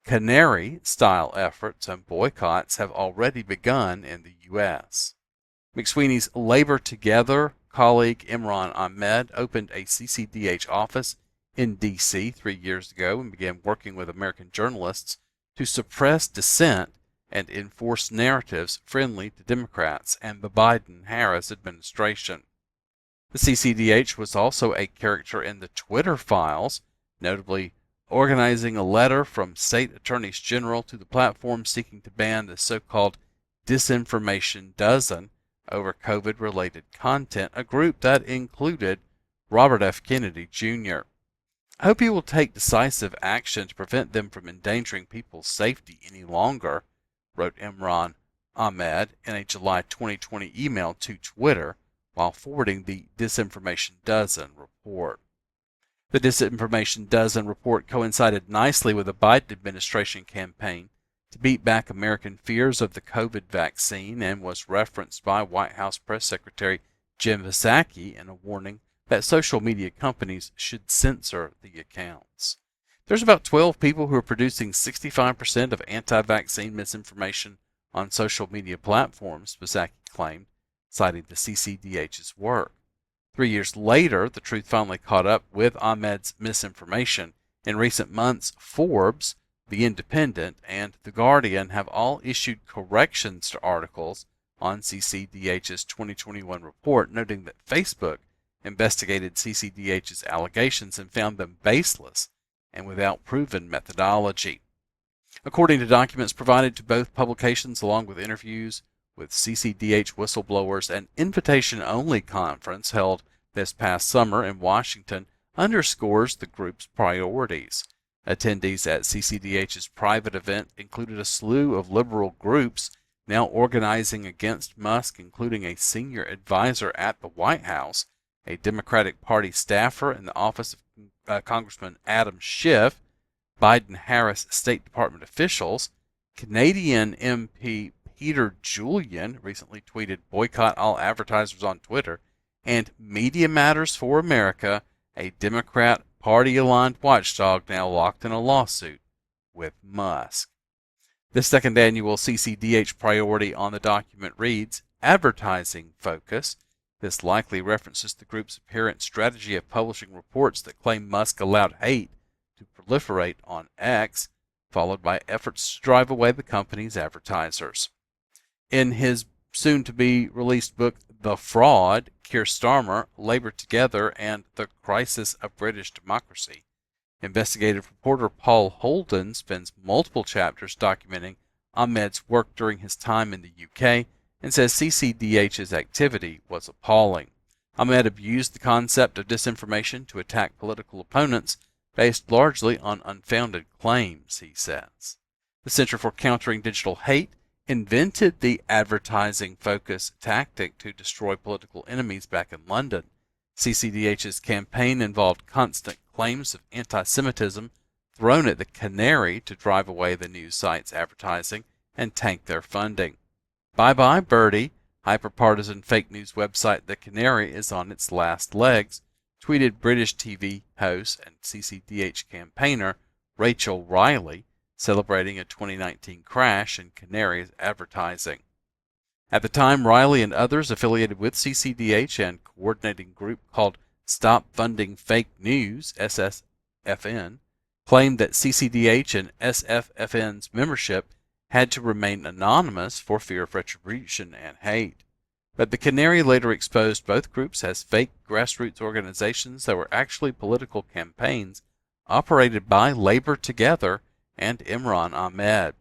Canary-style efforts and boycotts have already begun in the U.S. McSweeney's Labor Together colleague Imran Ahmed opened a CCDH office in D.C. 3 years ago and began working with American journalists to suppress dissent and enforce narratives friendly to Democrats and the Biden-Harris administration. The CCDH was also a character in the Twitter files, notably organizing a letter from state attorneys general to the platform seeking to ban the so-called Disinformation Dozen over COVID-related content, a group that included Robert F. Kennedy, Jr. I hope you will take decisive action to prevent them from endangering people's safety any longer, wrote Imran Ahmed in a July 2020 email to Twitter, while forwarding the Disinformation Dozen report. The Disinformation Dozen report coincided nicely with the Biden administration campaign to beat back American fears of the COVID vaccine and was referenced by White House Press Secretary Jim Psaki in a warning that social media companies should censor the accounts. There's about 12 people who are producing 65% of anti-vaccine misinformation on social media platforms, Psaki claimed, citing the CCDH's work. 3 years later, the truth finally caught up with Ahmed's misinformation. In recent months, Forbes, The Independent, and The Guardian have all issued corrections to articles on CCDH's 2021 report, noting that Facebook investigated CCDH's allegations and found them baseless and without proven methodology. According to documents provided to both publications, along with interviews with CCDH whistleblowers, an invitation-only conference held this past summer in Washington underscores the group's priorities. Attendees at CCDH's private event included a slew of liberal groups now organizing against Musk, including a senior advisor at the White House, a Democratic Party staffer in the office of Congressman Adam Schiff, Biden-Harris State Department officials, Canadian MP Peter Julian recently tweeted, "Boycott all advertisers on Twitter," and Media Matters for America, a Democrat Party-aligned watchdog now locked in a lawsuit with Musk. The second annual CCDH priority on the document reads, "Advertising Focus." This likely references the group's apparent strategy of publishing reports that claim Musk allowed hate to proliferate on X, followed by efforts to drive away the company's advertisers. In his soon-to-be-released book, The Fraud, Keir Starmer, Labor Together, and the Crisis of British Democracy, investigative reporter Paul Holden spends multiple chapters documenting Ahmed's work during his time in the UK and says CCDH's activity was appalling. Ahmed abused the concept of disinformation to attack political opponents based largely on unfounded claims, he says. The Center for Countering Digital Hate invented the advertising focus tactic to destroy political enemies back in London. CCDH's campaign involved constant claims of anti-Semitism thrown at the Canary to drive away the news site's advertising and tank their funding. Bye-bye, Birdie. Hyper-partisan fake news website The Canary is on its last legs, tweeted British TV host and CCDH campaigner Rachel Riley, celebrating a 2019 crash in Canary's advertising. At the time, Riley and others affiliated with CCDH and coordinating group called Stop Funding Fake News, SSFN, claimed that CCDH and SFFN's membership had to remain anonymous for fear of retribution and hate. But the Canary later exposed both groups as fake grassroots organizations that were actually political campaigns operated by Labor Together and Imran Ahmed.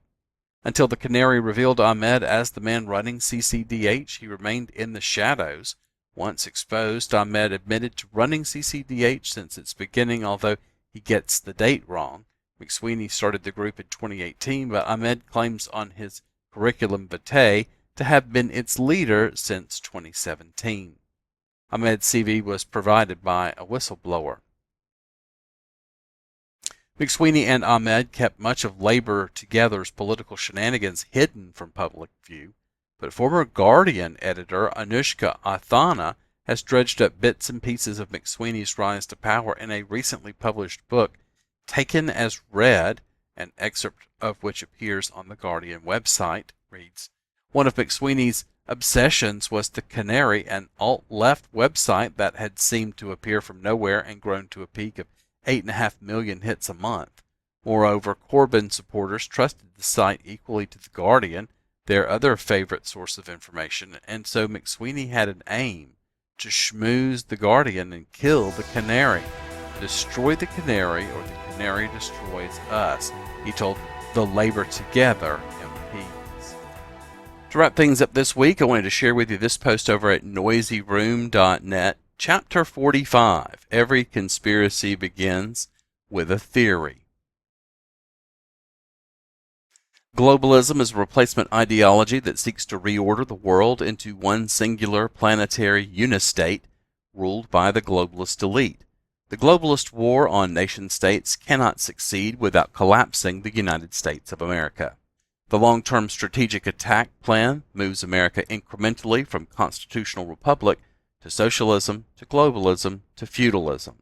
Until the Canary revealed Ahmed as the man running CCDH, he remained in the shadows. Once exposed, Ahmed admitted to running CCDH since its beginning, although he gets the date wrong. McSweeney started the group in 2018, but Ahmed claims on his curriculum vitae to have been its leader since 2017. Ahmed's CV was provided by a whistleblower. McSweeney and Ahmed kept much of Labor Together's political shenanigans hidden from public view, but former Guardian editor Anushka Athana has dredged up bits and pieces of McSweeney's rise to power in a recently published book, Taken as Read, an excerpt of which appears on the Guardian website, reads, "One of McSweeney's obsessions was the Canary, an alt-left website that had seemed to appear from nowhere and grown to a peak of 8.5 million hits a month. Moreover, Corbyn supporters trusted the site equally to the Guardian, their other favorite source of information, and so McSweeney had an aim to schmooze the Guardian and kill the Canary. Destroy the Canary or the Canary destroys us," he told the Labor Together MPs. To wrap things up this week, I wanted to share with you this post over at noisyroom.net. Chapter 45, Every Conspiracy Begins with a Theory. Globalism is a replacement ideology that seeks to reorder the world into one singular planetary unistate ruled by the globalist elite. The globalist war on nation-states cannot succeed without collapsing the United States of America. The long-term strategic attack plan moves America incrementally from constitutional republic to socialism to globalism to feudalism.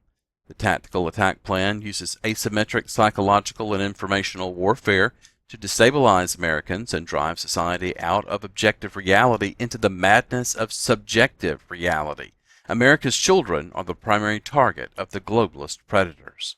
The tactical attack plan uses asymmetric psychological and informational warfare to destabilize Americans and drive society out of objective reality into the madness of subjective reality. America's children are the primary target of the globalist predators.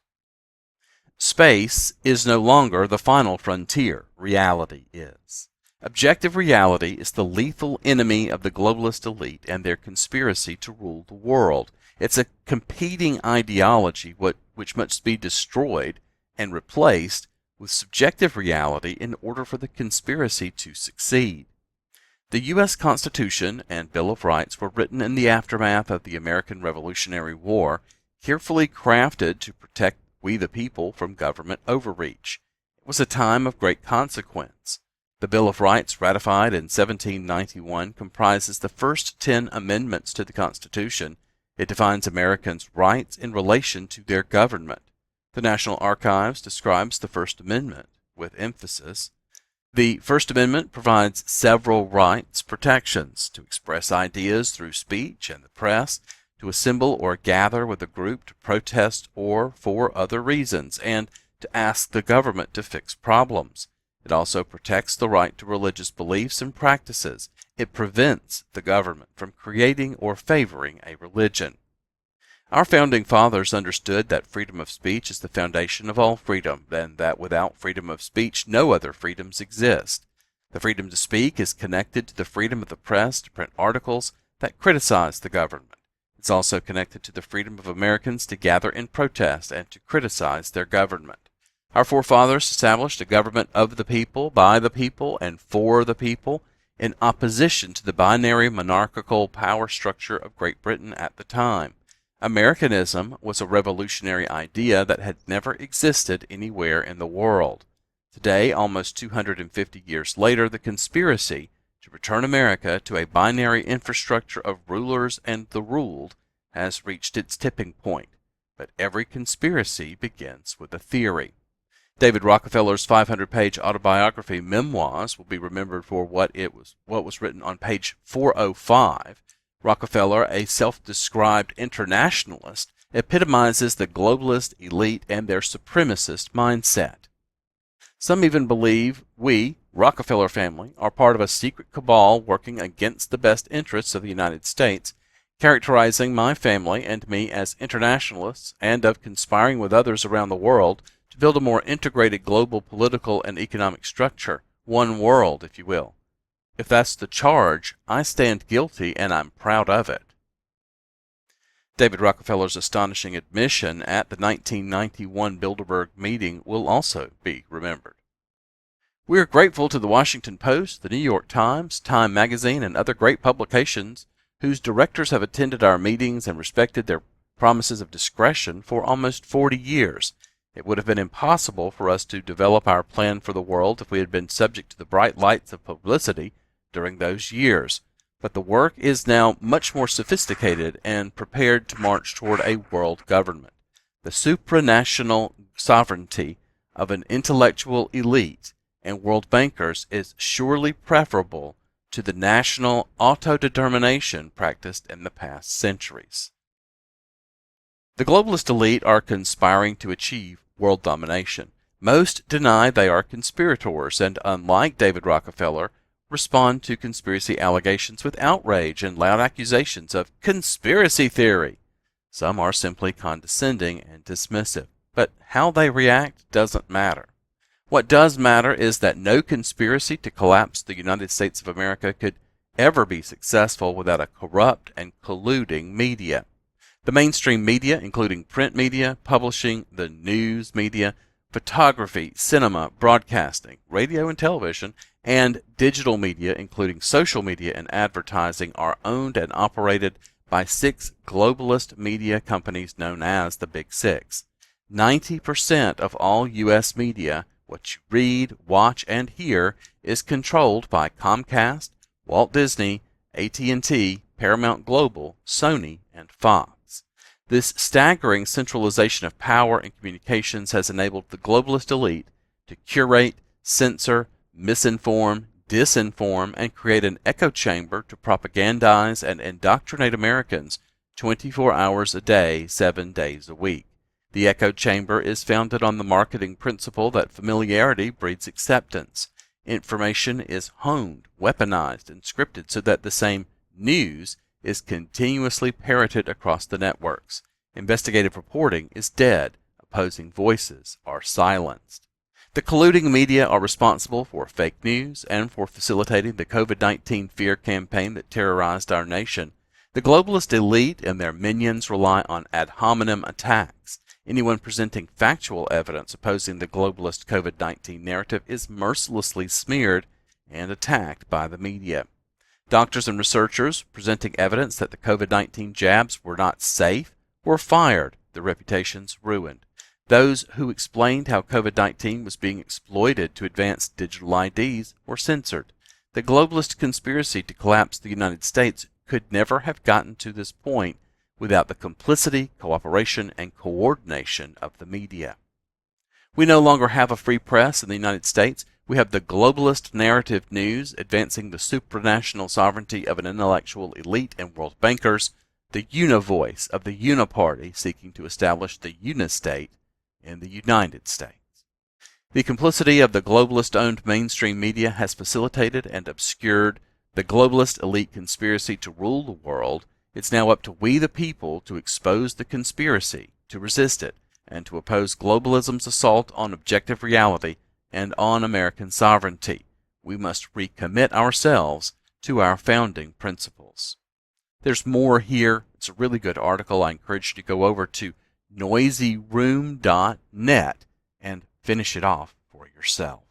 Space is no longer the final frontier. Reality is. Objective reality is the lethal enemy of the globalist elite and their conspiracy to rule the world. It's a competing ideology which must be destroyed and replaced with subjective reality in order for the conspiracy to succeed. The U.S. Constitution and Bill of Rights were written in the aftermath of the American Revolutionary War, carefully crafted to protect we the people from government overreach. It was a time of great consequence. The Bill of Rights, ratified in 1791, comprises the first 10 amendments to the Constitution. It defines Americans' rights in relation to their government. The National Archives describes the First Amendment with emphasis. The First Amendment provides several rights protections: to express ideas through speech and the press, to assemble or gather with a group to protest or for other reasons, and to ask the government to fix problems. It also protects the right to religious beliefs and practices. It prevents the government from creating or favoring a religion. Our founding fathers understood that freedom of speech is the foundation of all freedom, and that without freedom of speech no other freedoms exist. The freedom to speak is connected to the freedom of the press to print articles that criticize the government. It's also connected to the freedom of Americans to gather in protest and to criticize their government. Our forefathers established a government of the people, by the people, and for the people, in opposition to the binary monarchical power structure of Great Britain at the time. Americanism was a revolutionary idea that had never existed anywhere in the world. Today, almost 250 years later, the conspiracy to return America to a binary infrastructure of rulers and the ruled has reached its tipping point. But every conspiracy begins with a theory. David Rockefeller's 500-page autobiography, Memoirs, will be remembered for what was written on page 405. Rockefeller, a self-described internationalist, epitomizes the globalist elite and their supremacist mindset. Some even believe we, Rockefeller family, are part of a secret cabal working against the best interests of the United States, characterizing my family and me as internationalists and of conspiring with others around the world to build a more integrated global political and economic structure, one world, if you will. If that's the charge, I stand guilty and I'm proud of it. David Rockefeller's astonishing admission at the 1991 Bilderberg meeting will also be remembered. We are grateful to the Washington Post, the New York Times, Time Magazine, and other great publications whose directors have attended our meetings and respected their promises of discretion for almost 40 years. It would have been impossible for us to develop our plan for the world if we had been subject to the bright lights of publicity during those years. But the work is now much more sophisticated and prepared to march toward a world government. The supranational sovereignty of an intellectual elite and world bankers is surely preferable to the national autodetermination practiced in the past centuries. The globalist elite are conspiring to achieve world domination. Most deny they are conspirators, and unlike David Rockefeller, respond to conspiracy allegations with outrage and loud accusations of conspiracy theory. Some are simply condescending and dismissive, but how they react doesn't matter. What does matter is that no conspiracy to collapse the United States of America could ever be successful without a corrupt and colluding media. The mainstream media, including print media, publishing, the news media, photography, cinema, broadcasting, radio and television, and digital media, including social media and advertising, are owned and operated by 6 globalist media companies known as the Big Six. 90% of all U.S. media What you read, watch, and hear is controlled by Comcast, Walt Disney, AT&T, Paramount Global, Sony, and Fox. This staggering centralization of power and communications has enabled the globalist elite to curate, censor, misinform, disinform, and create an echo chamber to propagandize and indoctrinate Americans 24 hours a day, 7 days a week. The echo chamber is founded on the marketing principle that familiarity breeds acceptance. Information is honed, weaponized, and scripted so that the same news is continuously parroted across the networks. Investigative reporting is dead. Opposing voices are silenced. The colluding media are responsible for fake news and for facilitating the COVID-19 fear campaign that terrorized our nation. The globalist elite and their minions rely on ad hominem attacks. Anyone presenting factual evidence opposing the globalist COVID-19 narrative is mercilessly smeared and attacked by the media. Doctors and researchers presenting evidence that the COVID-19 jabs were not safe were fired, their reputations ruined. Those who explained how COVID-19 was being exploited to advance digital IDs were censored. The globalist conspiracy to collapse the United States could never have gotten to this point without the complicity, cooperation, and coordination of the media. We no longer have a free press in the United States. We have the globalist narrative news advancing the supranational sovereignty of an intellectual elite and world bankers, the univoice of the uniparty seeking to establish the unistate in the United States. The complicity of the globalist-owned mainstream media has facilitated and obscured the globalist elite conspiracy to rule the world. It's now up to we the people to expose the conspiracy, to resist it, and to oppose globalism's assault on objective reality and on American sovereignty. We must recommit ourselves to our founding principles. There's more here. It's a really good article. I encourage you to go over to noisyroom.net and finish it off for yourself.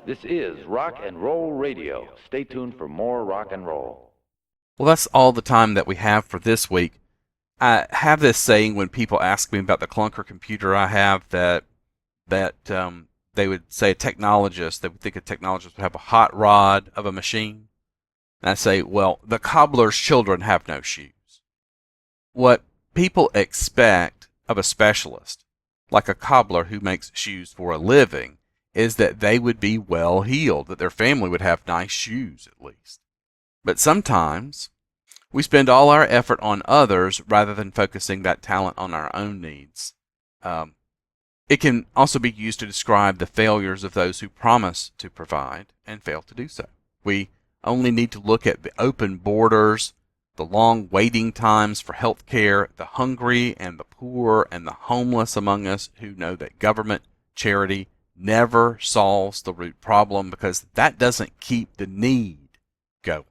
This is Rock and Roll Radio. Stay tuned for more rock and roll. Well, that's all the time that we have for this week. I have this saying when people ask me about the clunker computer I have that they would say they would think a technologist would have a hot rod of a machine. And I say, well, the cobbler's children have no shoes. What people expect of a specialist, like a cobbler who makes shoes for a living, is that they would be well heeled, that their family would have nice shoes at least. But sometimes we spend all our effort on others rather than focusing that talent on our own needs. It can also be used to describe the failures of those who promise to provide and fail to do so. We only need to look at the open borders, the long waiting times for health care, the hungry and the poor and the homeless among us who know that government charity never solves the root problem because that doesn't keep the need going.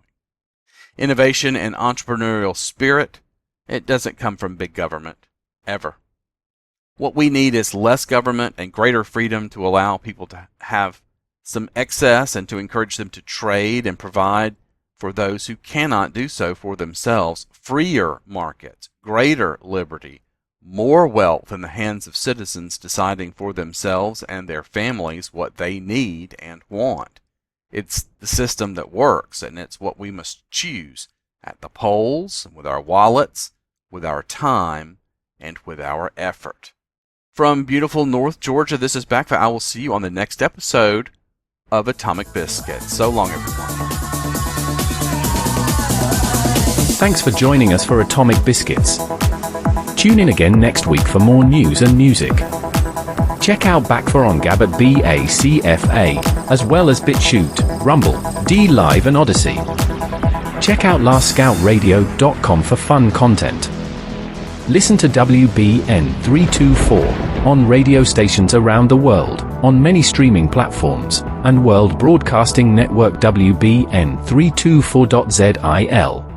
Innovation and entrepreneurial spirit, it doesn't come from big government, ever. What we need is less government and greater freedom to allow people to have some excess and to encourage them to trade and provide for those who cannot do so for themselves. Freer markets, greater liberty, more wealth in the hands of citizens deciding for themselves and their families what they need and want. It's the system that works, and it's what we must choose at the polls, with our wallets, with our time, and with our effort. From beautiful North Georgia, this is BACFA. I will see you on the next episode of Atomic Biscuits. So long, everyone. Thanks for joining us for Atomic Biscuits. Tune in again next week for more news and music. Check out BACFA on Gab at BACFA, as well as BitChute, Rumble, D-Live and Odyssey. Check out LastScoutRadio.com for fun content. Listen to WBN 324 on radio stations around the world, on many streaming platforms, and World Broadcasting Network WBN 324.zil.